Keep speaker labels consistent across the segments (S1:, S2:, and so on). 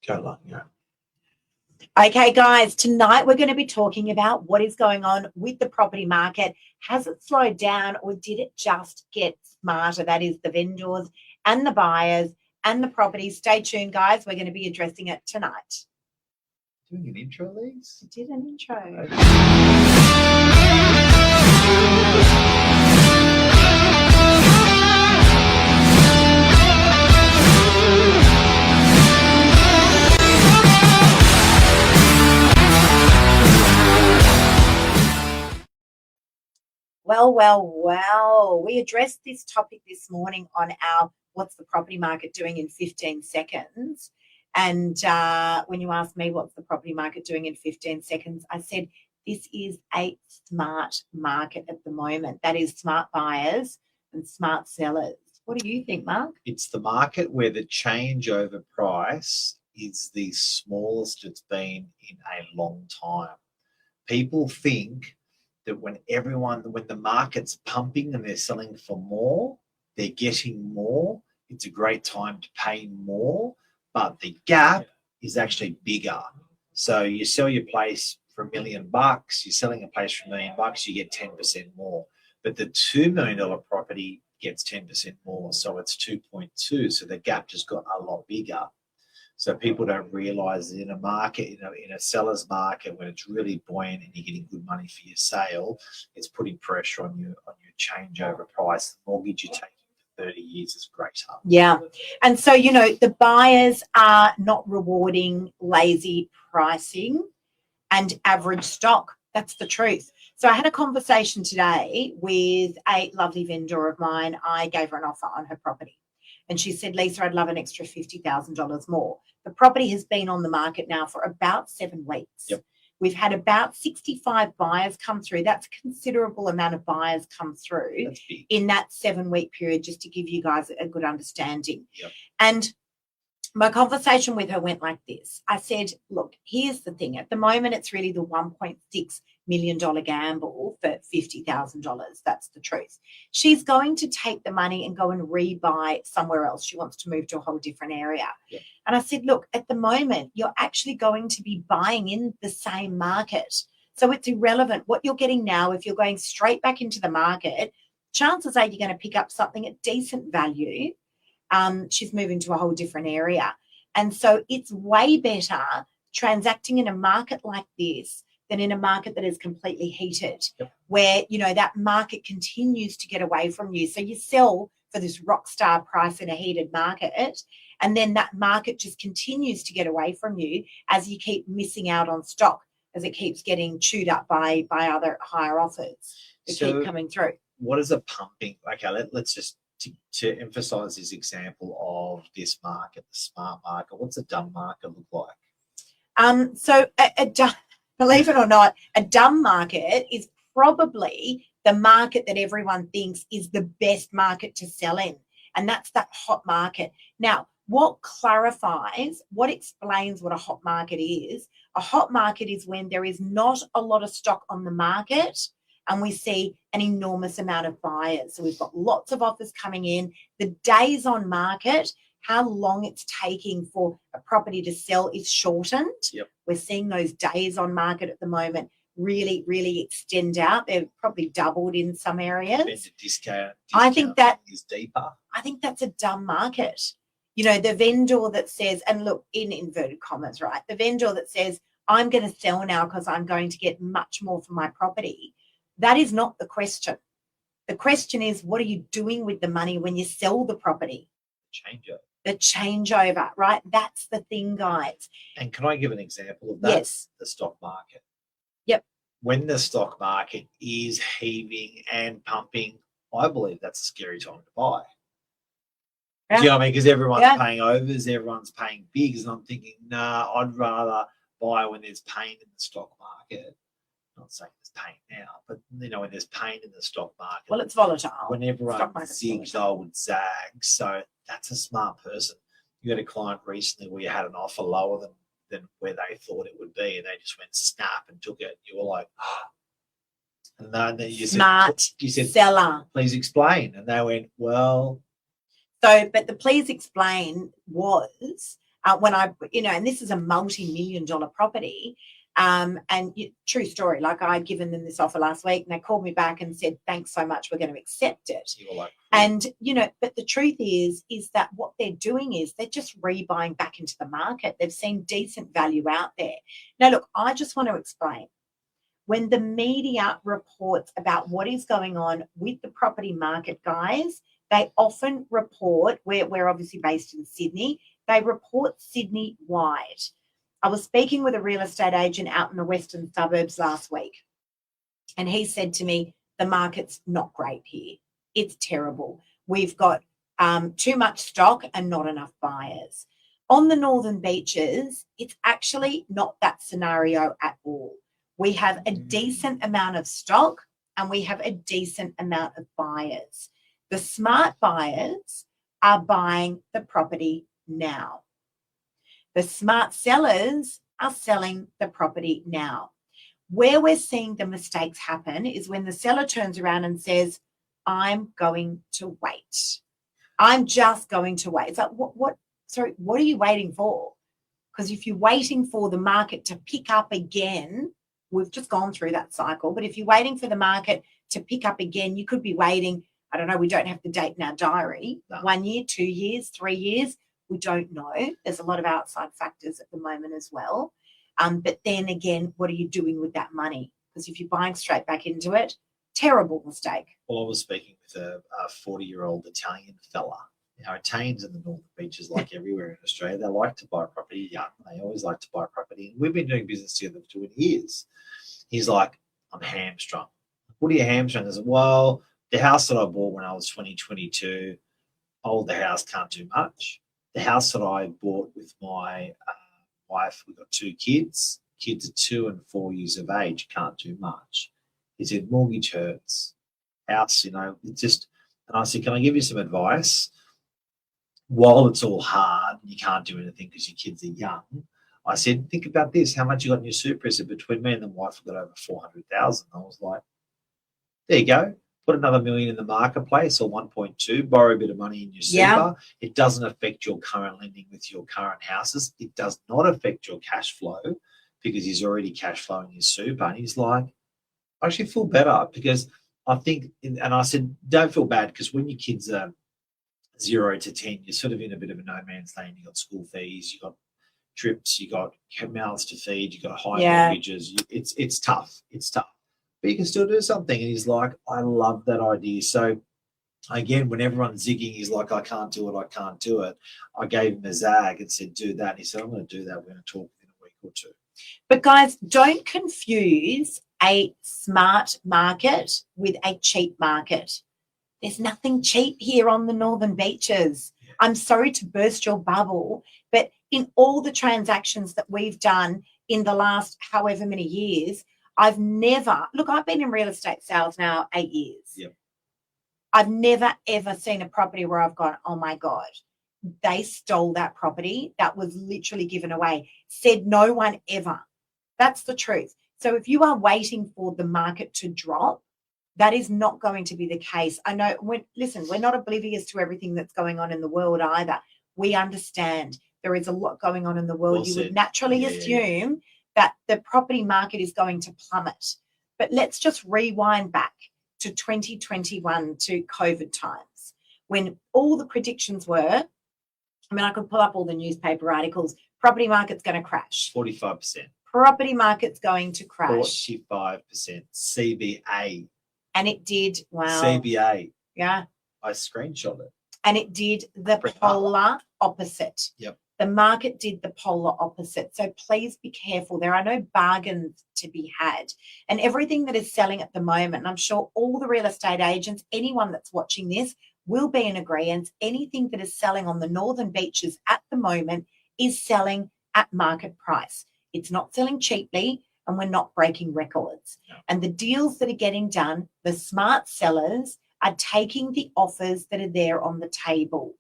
S1: Go along, yeah.
S2: Okay, guys, tonight we're going to be talking about what is going on with the property market. Has it slowed down or did it just get smarter? That is the vendors and the buyers and the properties. Stay tuned, guys. We're going to be addressing it tonight.
S1: Doing an intro, Lise?
S2: I did an intro. Well. We addressed this topic this morning on our What's the Property Market Doing in 15 Seconds? And when you asked me what's the property market doing in 15 seconds, I said this is a smart market at the moment. That is smart buyers and smart sellers. What do you think, Mark?
S1: It's the market where the changeover price is the smallest it's been in a long time. People think that when the market's pumping and they're selling for more, they're getting more. It's a great time to pay more, but the gap is actually bigger. So you sell your place for $1 million, you're selling a place for $1 million, you get 10% more. But the $2 million property gets 10% more, so it's 2.2. So the gap just got a lot bigger. So people don't realise that in a market, in a seller's market, when it's really buoyant and you're getting good money for your sale, it's putting pressure on your changeover price. The mortgage you're taking for 30 years is greater.
S2: Yeah. And so, the buyers are not rewarding lazy pricing and average stock. That's the truth. So I had a conversation today with a lovely vendor of mine. I gave her an offer on her property. And she said, Lisa, I'd love an extra $50,000 more. The property has been on the market now for about 7 weeks.
S1: Yep.
S2: We've had about 65 buyers come through. That's a considerable amount of buyers come through in that 7-week period, just to give you guys a good understanding.
S1: Yep.
S2: And my conversation with her went like this. I said, look, here's the thing. At the moment, it's really the $1.6 million gamble for $50,000. That's the truth. She's going to take the money and go and rebuy somewhere else. She wants to move to a whole different area.
S1: Yeah.
S2: And I said, look, at the moment, you're actually going to be buying in the same market. So it's irrelevant. What you're getting now, if you're going straight back into the market, chances are you're going to pick up something at decent value. She's moving to a whole different area. And so it's way better transacting in a market like this than in a market that is completely heated, where, that market continues to get away from you. So you sell for this rock star price in a heated market, and then that market just continues to get away from you as you keep missing out on stock, as it keeps getting chewed up by other higher offers that keep coming through.
S1: What is a pumping? Okay, let's just... To emphasize this example of this market, the smart market, what's a dumb market look like?
S2: So believe it or not, a dumb market is probably the market that everyone thinks is the best market to sell in, and that's that hot market. Now, what explains what a hot market is? A hot market is when there is not a lot of stock on the market, and we see an enormous amount of buyers. So we've got lots of offers coming in. The days on market, how long it's taking for a property to sell is shortened.
S1: Yep.
S2: We're seeing those days on market at the moment really, really extend out. They've probably doubled in some areas.
S1: Discount
S2: I think that
S1: is deeper.
S2: I think that's a dumb market. The vendor that says, and look, in inverted commas, right? The vendor that says, I'm going to sell now because I'm going to get much more for my property. That is not the question. The question is, what are you doing with the money when you sell the property? The changeover, right? That's the thing, guys.
S1: And can I give an example of that?
S2: Yes.
S1: The stock market.
S2: Yep.
S1: When the stock market is heaving and pumping, I believe that's a scary time to buy.
S2: Yeah.
S1: Do you know what I mean? Because everyone's paying overs, everyone's paying bigs, and I'm thinking, I'd rather buy when there's pain in the stock market. I'm not saying there's pain now, but when there's pain in the stock market.
S2: Well, it's volatile.
S1: When everyone zigs, I would zag. So that's a smart person. You had a client recently where you had an offer lower than where they thought it would be, and they just went snap and took it. You were like, and then you said,
S2: seller.
S1: Please explain. And they went, well.
S2: So, but the please explain was And this is a multi-million-dollar property. True story, like I'd given them this offer last week and they called me back and said, thanks so much, we're going to accept it.
S1: You were like,
S2: and, but the truth is that what they're doing is they're just rebuying back into the market. They've seen decent value out there. Now, look, I just want to explain. When the media reports about what is going on with the property market, guys, they often report, we're obviously based in Sydney, they report Sydney-wide. I was speaking with a real estate agent out in the western suburbs last week, and he said to me, the market's not great here. It's terrible. We've got too much stock and not enough buyers. On the Northern Beaches, it's actually not that scenario at all. We have a decent amount of stock and we have a decent amount of buyers. The smart buyers are buying the property now. The smart sellers are selling the property now. Where we're seeing the mistakes happen is when the seller turns around and says, I'm going to wait. I'm just going to wait. It's like, what are you waiting for? Because if you're waiting for the market to pick up again, we've just gone through that cycle. But if you're waiting for the market to pick up again, you could be waiting, I don't know, we don't have the date in our diary, 1 year, 2 years, 3 years. We don't know. There's a lot of outside factors at the moment as well. But then again, what are you doing with that money? Because if you're buying straight back into it, terrible mistake.
S1: Well, I was speaking with a 40-year-old Italian fella. Italians in the Northern Beaches, like everywhere in Australia, they like to buy property young. They always like to buy property. And we've been doing business together for 20 years. He's like, I'm hamstrung. What are you hamstrung? I said, well, the house that I bought when I was 22, the house can't do much. The house that I bought with my wife, we've got 2 kids. Kids are 2 and 4 years of age, can't do much. He said, mortgage hurts. House, it's just, and I said, can I give you some advice? While it's all hard and you can't do anything because your kids are young, I said, think about this. How much you got in your super? He said, between me and the wife, we've got over 400,000. I was like, there you go. Put another $1 million in the marketplace or 1.2, borrow a bit of money in your super.
S2: Yeah.
S1: It doesn't affect your current lending with your current houses. It does not affect your cash flow because he's already cash flowing his super. And he's like, I actually feel better because I think, and I said, don't feel bad because when your kids are 0 to 10, you're sort of in a bit of a no man's land. You got school fees, you got trips, you got mouths to feed, you got high mortgages. It's tough. It's tough. But you can still do something. And he's like, I love that idea. So again, when everyone's zigging, he's like, I can't do it. I gave him a zag and said, do that. And he said, I'm going to do that. We're going to talk in a week or 2.
S2: But guys, don't confuse a smart market with a cheap market. There's nothing cheap here on the Northern Beaches. I'm sorry to burst your bubble, but in all the transactions that we've done in the last however many years, I've been in real estate sales now 8 years.
S1: Yep.
S2: I've never, ever seen a property where I've gone, oh my God, they stole that property. That was literally given away. Said no one ever. That's the truth. So if you are waiting for the market to drop, that is not going to be the case. I know, we're not oblivious to everything that's going on in the world either. We understand there is a lot going on in the world. You would naturally assume that the property market is going to plummet. But let's just rewind back to 2021, to COVID times, when all the predictions were, I could pull up all the newspaper articles, property market's going to crash.
S1: 45%.
S2: Property market's going to crash.
S1: 45%. CBA.
S2: And it did. Wow.
S1: CBA.
S2: Yeah.
S1: I screenshot it.
S2: And it did the polar opposite.
S1: Yep.
S2: The market did the polar opposite. So please be careful. There are no bargains to be had. And everything that is selling at the moment, and I'm sure all the real estate agents, anyone that's watching this, will be in agreement. Anything that is selling on the Northern Beaches at the moment is selling at market price. It's not selling cheaply, and we're not breaking records.
S1: No.
S2: And the deals that are getting done, the smart sellers are taking the offers that are there on the table.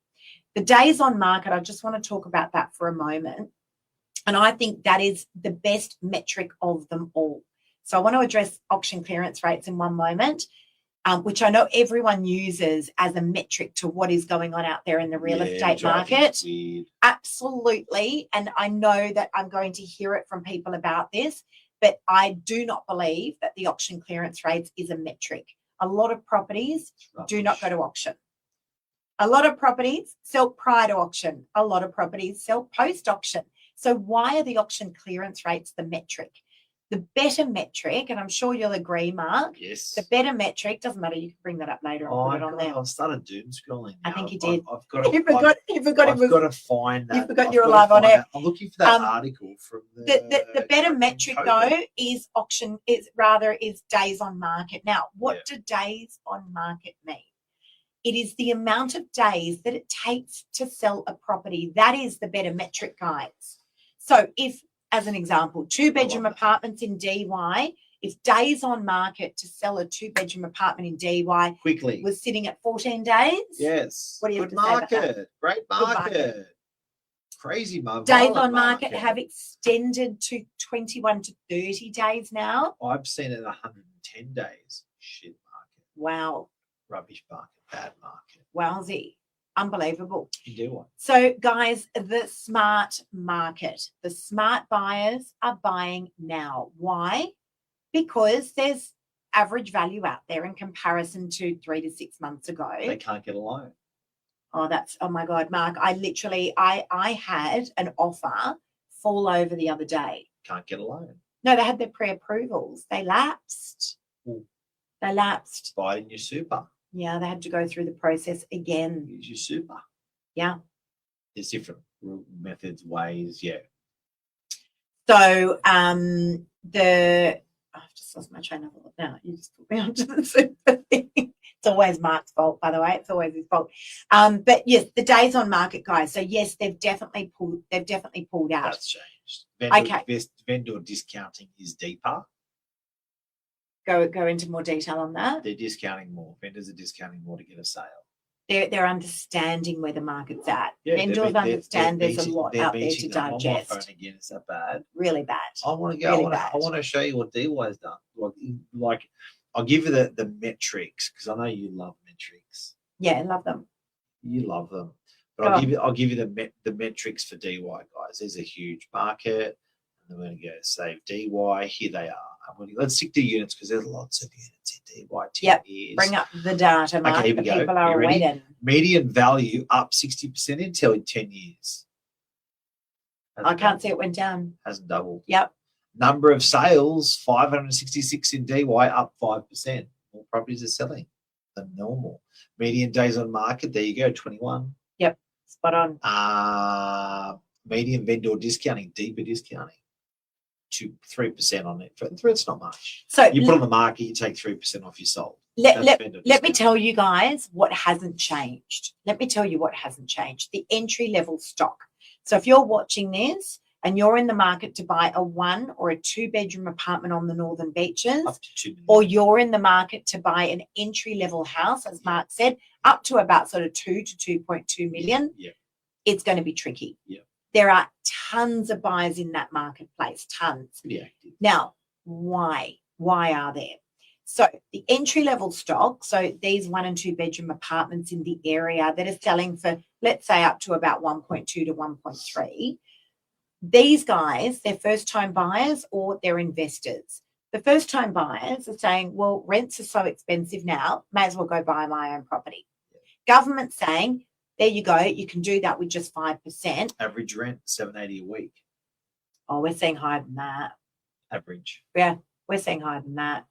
S2: The days on market, I just want to talk about that for a moment. And I think that is the best metric of them all. So I want to address auction clearance rates in one moment. which I know everyone uses as a metric to what is going on out there in the real estate
S1: which I think
S2: market.
S1: is weird.
S2: Absolutely. And I know that I'm going to hear it from people about this, but I do not believe that the auction clearance rates is a metric. A lot of properties do not go to auction. A lot of properties sell prior to auction. A lot of properties sell post auction. So why are the auction clearance rates the metric? The better metric, and I'm sure you'll agree, Mark,
S1: Yes.
S2: the better metric, doesn't matter, you can bring that up later and put it on there.
S1: I've started doom scrolling now.
S2: I think you did.
S1: I've got to,
S2: You forgot
S1: I've got to find that.
S2: You forgot
S1: I've
S2: you were
S1: got to
S2: live on
S1: find
S2: air.
S1: that. I'm looking for that article from
S2: The better
S1: from
S2: metric
S1: COVID.
S2: though is auction is days on market. Now, what do days on market mean? It is the amount of days that it takes to sell a property. That is the better metric, guys. So if, as an example, 2-bedroom apartments in DY, if days on market to sell a 2-bedroom apartment in DY
S1: quickly
S2: was sitting at 14 days.
S1: Yes.
S2: What do you
S1: Good
S2: have to say about that?
S1: market. Great market.
S2: Good market.
S1: Crazy market.
S2: Days on market have extended to 21 to 30 days now.
S1: I've seen it 110 days. Shit market.
S2: Wow.
S1: Rubbish market. Bad market.
S2: Wowsy. Unbelievable.
S1: You do what?
S2: So, guys, the smart market, the smart buyers are buying now. Why? Because there's average value out there in comparison to 3 to 6 months ago.
S1: They can't get a loan.
S2: Oh my God, Mark, I had an offer fall over the other day.
S1: Can't get a loan.
S2: No, they had their pre-approvals. They lapsed.
S1: Ooh.
S2: They lapsed.
S1: Buy it in your super.
S2: Yeah, they had to go through the process again.
S1: Use your super.
S2: Yeah.
S1: There's different methods, ways, yeah.
S2: So I've just lost my train of thought now. You just put me onto the super thing. It's always Mark's fault, by the way. It's always his fault. But yes, the days on market, guys. So yes, they've definitely pulled out.
S1: That's changed. Vendor discounting is deeper.
S2: Go into more detail on that.
S1: They're discounting more. Vendors are discounting more to get a sale.
S2: They're understanding where the market's at.
S1: Yeah,
S2: Vendors understand there's a lot out there to
S1: I'm on my
S2: digest.
S1: phone again. Is that bad?
S2: Really bad.
S1: I want to go.
S2: Really
S1: I want to show you what DY's done. Like I'll give you the metrics because I know you love metrics.
S2: Yeah, I love them.
S1: You love them. But I'll give you the metrics for DY, guys. There's a huge market. And then we're going to go save DY. Here they are. Let's stick to units because there's lots of units in DY. 10 years.
S2: Bring up the data, Mark.
S1: Okay, here we go.
S2: People are
S1: You ready?
S2: waiting.
S1: Median value up 60% in 10 years.
S2: I can't see it went down.
S1: Hasn't doubled.
S2: Yep.
S1: Number of sales, 566 in DY, up 5%. More properties are selling than normal. Median days on market, there you go, 21.
S2: Yep, spot on.
S1: Median vendor discounting, deeper discounting, 3% on it. It's not much.
S2: So
S1: You put on the market, you take 3% off your sold.
S2: let me tell you guys what hasn't changed. Let me tell you what hasn't changed. The entry level stock. So if you're watching this and you're in the market to buy a 1 or a 2-bedroom apartment on the Northern Beaches,
S1: Up to 2 million.
S2: or you're in the market to buy an entry level house, as Mark said, up to about sort of 2 to 2.2 million,
S1: Yeah.
S2: it's going to be tricky.
S1: Yeah.
S2: There are tons of buyers in that marketplace, tons.
S1: Pretty active.
S2: Now, why? Why are there? So the entry level stock, so these 1 and 2 bedroom apartments in the area that are selling for, let's say, up to about 1.2 to 1.3, these guys, they're first time buyers or they're investors. The first time buyers are saying, well, rents are so expensive now, may as well go buy my own property. Government saying, there you go, you can do that with just 5%.
S1: Average rent, $780 a week.
S2: Oh, we're seeing higher than that.
S1: Average.
S2: Yeah, we're seeing higher than that.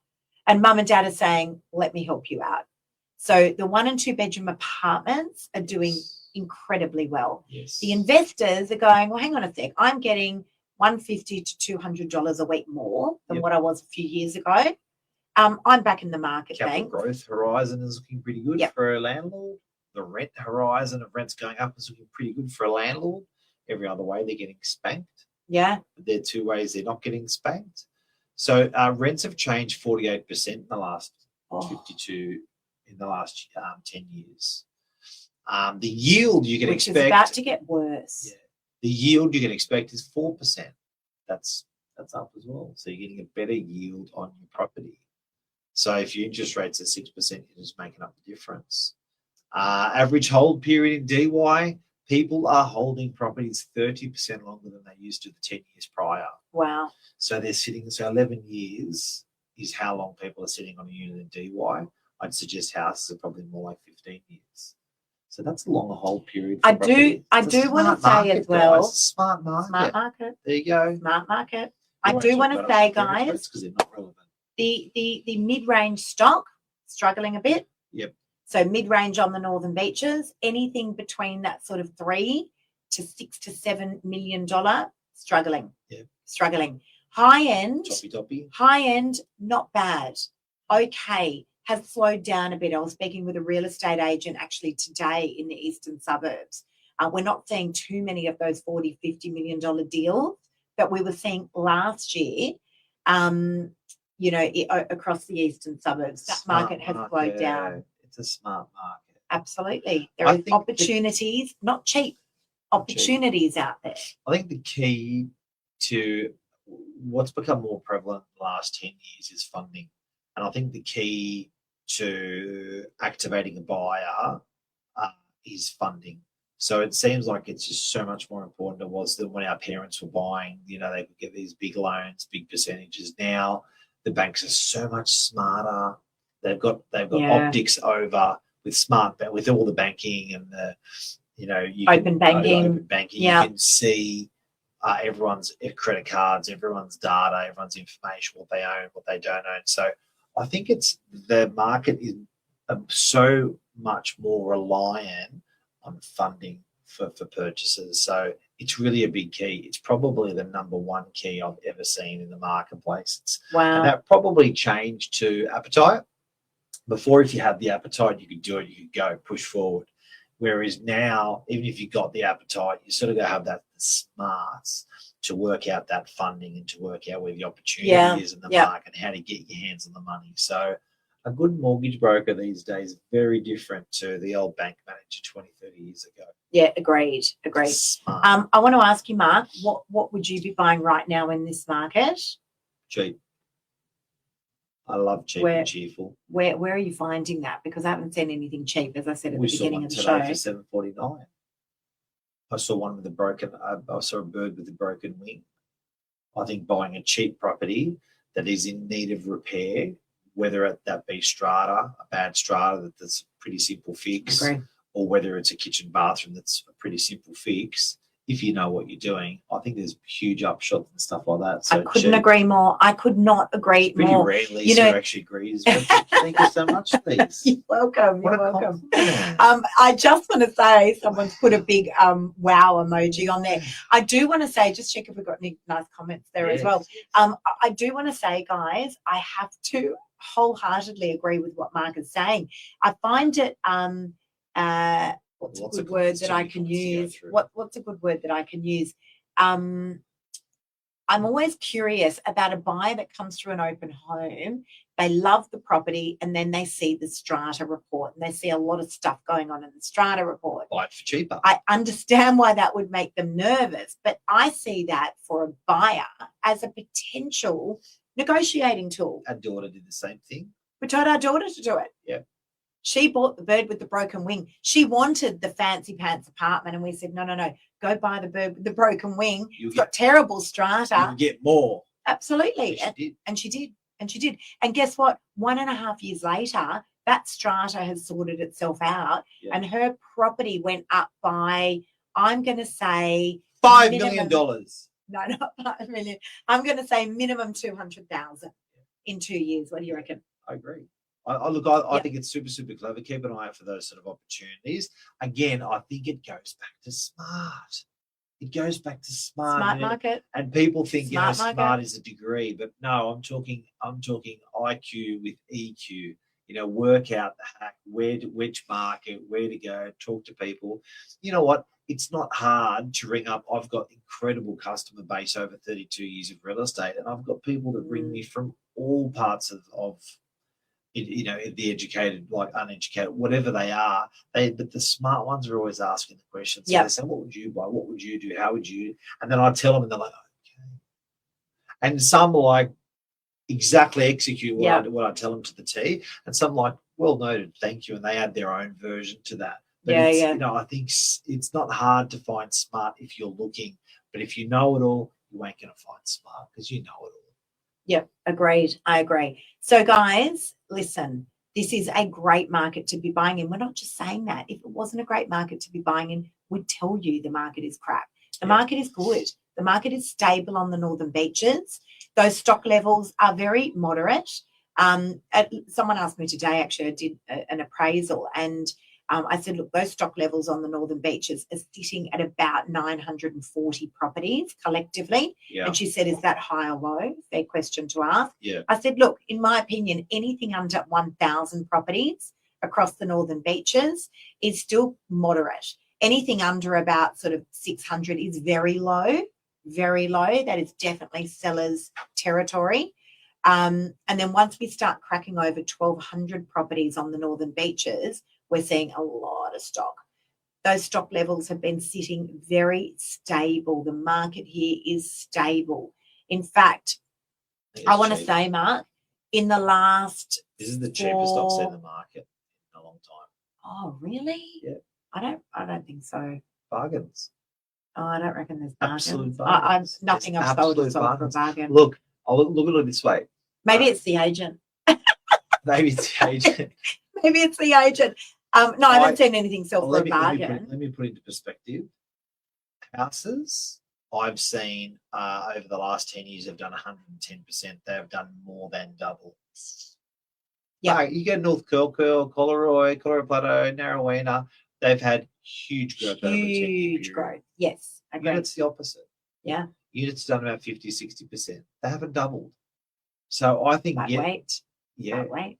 S2: And mum and dad are saying, let me help you out. So the 1 and 2 bedroom apartments are doing incredibly well.
S1: Yes.
S2: The investors are going, well, hang on a sec, I'm getting $150 to $200 a week more than what I was a few years ago. I'm back in the market.
S1: Capital growth horizon is looking pretty good for a landlord. The rent horizon of rents going up is looking pretty good for a landlord. Every other way, they're getting spanked.
S2: Yeah.
S1: There are 2 ways they're not getting spanked. So rents have changed 48% in the last 52 in the last 10 years. The yield you can expect,
S2: which is about to get worse.
S1: Yeah, the yield you can expect is 4%. That's up as well. So you're getting a better yield on your property. So if your interest rate's at 6%, you're just making up the difference. Average hold period in DY, people are holding properties 30% longer than they used to the 10 years prior.
S2: Wow.
S1: So they're sitting, so 11 years is how long people are sitting on a unit in DY. I'd suggest houses are probably more like 15 years. So that's a longer hold period.
S2: I do want to say as well.
S1: Smart market.
S2: Smart market.
S1: There you go.
S2: Smart market. I do want to say, guys,
S1: because they're not relevant.
S2: The mid-range stock struggling a bit.
S1: Yep.
S2: So mid-range on the northern beaches, anything between that sort of $3 to $6 to $7 million, struggling.
S1: Yep.
S2: Struggling. High end.
S1: Toppy.
S2: High end, not bad. Okay. Has slowed down a bit. I was speaking with a real estate agent actually today in the eastern suburbs. We're not seeing too many of those $40, $50 million deals that we were seeing last year, across the eastern suburbs. That market has slowed down.
S1: It's a smart market.
S2: Absolutely. There are opportunities, not cheap, opportunities out there.
S1: I think the key to what's become more prevalent in the last 10 years is funding. And I think the key to activating a buyer is funding. So it seems like it's just so much more important than it was than when our parents were buying. You know, they could get these big loans, big percentages. Now the banks are so much smarter. They've got optics over with all the banking and the,
S2: open banking.
S1: You can see everyone's credit cards, everyone's data, everyone's information, what they own, what they don't own. So I think the market is so much more reliant on funding for purchases. So it's really a big key. It's probably the number one key I've ever seen in the marketplace.
S2: Wow.
S1: And that probably changed to appetite. Before, if you had the appetite, you could do it, you could go, push forward. Whereas now, even if you got the appetite, you sort of got to have that smarts to work out that funding and to work out where the opportunity is in the market and how to get your hands on the money. So a good mortgage broker these days is very different to the old bank manager 20, 30 years ago.
S2: Yeah, agreed.
S1: Smart.
S2: I want to ask you, Mark, what would you be buying right now in this market?
S1: Cheap. I love cheap and cheerful.
S2: Where are you finding that? Because I haven't seen anything cheap, as I said at the beginning of the show.
S1: We saw one today for $7.49. I saw one with I saw a bird with a broken wing. I think buying a cheap property that is in need of repair, whether that be strata, a bad strata that's a pretty simple fix, or whether it's a kitchen bathroom that's a pretty simple fix, if you know what you're doing, I think there's huge upshots and stuff like that. So
S2: I couldn't agree more. I could not agree more.
S1: Pretty rare Lisa actually agrees. Thank you so much, Lisa.
S2: You're welcome. I just want to say someone's put a big wow emoji on there. I do want to say, just check if we've got any nice comments there as well. I do want to say, guys, I have to wholeheartedly agree with what Mark is saying. I find it what's a good word that I can use? What's a good word that I can use? I'm always curious about a buyer that comes through an open home. They love the property and then they see the strata report and they see a lot of stuff going on in the strata report.
S1: Buy it for cheaper.
S2: I understand why that would make them nervous, but I see that for a buyer as a potential negotiating tool.
S1: Our daughter did the same thing.
S2: We told our daughter to do it.
S1: Yeah.
S2: She bought the bird with the broken wing. She wanted the fancy pants apartment, and we said, no, go buy the bird with the broken wing. It's got terrible strata.
S1: You can get more.
S2: Absolutely.
S1: And she did.
S2: And guess what? 1.5 years later, that strata has sorted itself out, and her property went up by, I'm going to say,
S1: $5 million.
S2: No, not $5 million. I'm going to say minimum 200,000 in 2 years. What do you reckon?
S1: I agree. I think it's super, super clever. Keep an eye out for those sort of opportunities. Again, I think it goes back to smart. It goes back to smart.
S2: Smart market.
S1: And people think, smart is a degree, but no, I'm talking IQ with EQ. Work out the hack, which market, where to go, talk to people. You know what? It's not hard to ring up. I've got incredible customer base over 32 years of real estate, and I've got people that ring me from all parts of the educated, like uneducated, whatever they are. But the smart ones are always asking the questions. So they say, what would you buy? What would you do? How would you? And then I tell them, and they're like, okay. And some are like, exactly execute
S2: Yeah.
S1: what I tell them to the T. And some like, well noted, thank you, and they add their own version to that. But
S2: Yeah,
S1: it's,
S2: yeah.
S1: you know, I think it's not hard to find smart if you're looking, but if you know it all, you ain't going to find smart because you know it all.
S2: Yep, agreed. I agree. So, guys, listen, this is a great market to be buying in. We're not just saying that. If it wasn't a great market to be buying in, we'd tell you the market is crap. The market is good. The market is stable on the northern beaches. Those stock levels are very moderate. Someone asked me today, actually, I did an appraisal, and I said, look, those stock levels on the northern beaches are sitting at about 940 properties collectively.
S1: Yeah.
S2: And she said, is that high or low? Fair question to ask.
S1: Yeah.
S2: I said, look, in my opinion, anything under 1,000 properties across the northern beaches is still moderate. Anything under about sort of 600 is very low, very low. That is definitely seller's territory. And then once we start cracking over 1,200 properties on the northern beaches, we're seeing a lot of stock. Those stock levels have been sitting very stable. The market here is stable. In fact, I want to say, Mark, in the last
S1: this is the cheapest I've seen the market in a long time.
S2: Oh, really?
S1: Yeah.
S2: I don't think so.
S1: Bargains.
S2: Oh, I don't reckon there's bargains.
S1: Absolute bargains.
S2: Nothing I've sold is sold for a bargain.
S1: Look, I'll look at it this way.
S2: Maybe it's the agent.
S1: Maybe it's the agent.
S2: Maybe it's the agent. No, I haven't seen anything sell for a bargain.
S1: Let me put it into perspective. Houses I've seen over the last 10 years have done 110%. They've done more than double. Yeah, you get North Curl, Collaroy Plateau, Narrowena. They've had huge growth.
S2: Huge growth. Yes.
S1: Units the opposite.
S2: Yeah.
S1: Units done about 50, 60%. They haven't doubled. So I think
S2: wait.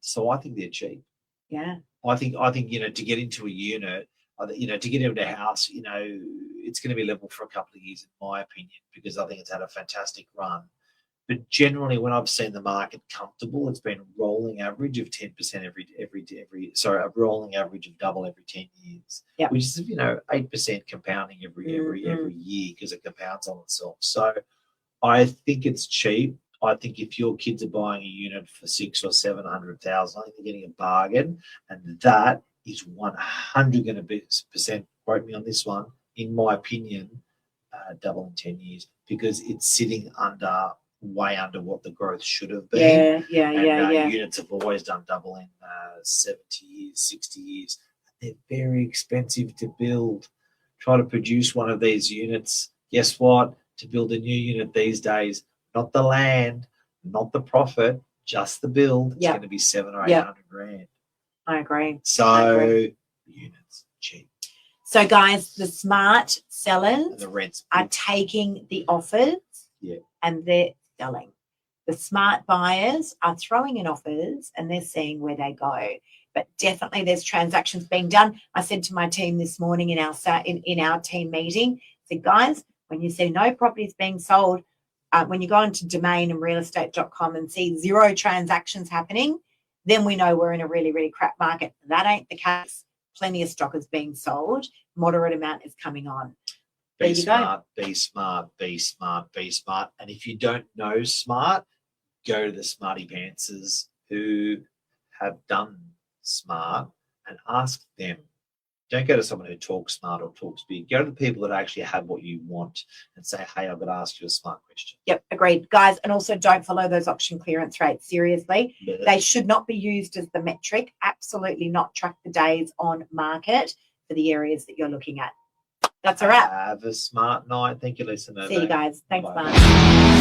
S1: So I think they're cheap.
S2: Yeah.
S1: I think to get into a unit, to get into a house, it's going to be level for a couple of years, in my opinion, because I think it's had a fantastic run. But generally, when I've seen the market comfortable, it's been rolling average of 10% a rolling average of double every 10 years, which is 8% compounding every year because it compounds on itself. So I think it's cheap. I think if your kids are buying a unit for 600,000 or 700,000, I think they're getting a bargain, and that is 100 going to be percent. Quote me on this one. In my opinion, double in 10 years because it's sitting way under what the growth should have been.
S2: Yeah.
S1: Units have always done double in 70 years, 60 years. They're very expensive to build. Try to produce one of these units. Guess what? To build a new unit these days, not the land, not the profit, just the build. It's going to be 700 or 800 grand.
S2: I agree.
S1: So units cheap.
S2: So guys, the smart sellers
S1: and the rents
S2: are taking the offers and they're selling. The smart buyers are throwing in offers and they're seeing where they go. But definitely there's transactions being done. I said to my team this morning in our team meeting, I said, guys, when you see no properties being sold, when you go into Domain and realestate.com and see 0 transactions happening, then we know we're in a really, really crap market. That ain't the case. Plenty of stock is being sold. Moderate amount is coming on.
S1: Be smart, be smart, be smart, be smart. And if you don't know smart, go to the smarty pantsers who have done smart and ask them. Don't go to someone who talks smart or talks big. Go to the people that actually have what you want and say, hey, I've got to ask you a smart question.
S2: Yep, agreed. Guys, and also don't follow those auction clearance rates. Seriously. Yeah. They should not be used as the metric. Absolutely not. Track the days on market for the areas that you're looking at. That's a wrap.
S1: Have a smart night. Thank you, listener.
S2: See you guys. Thanks, Mark.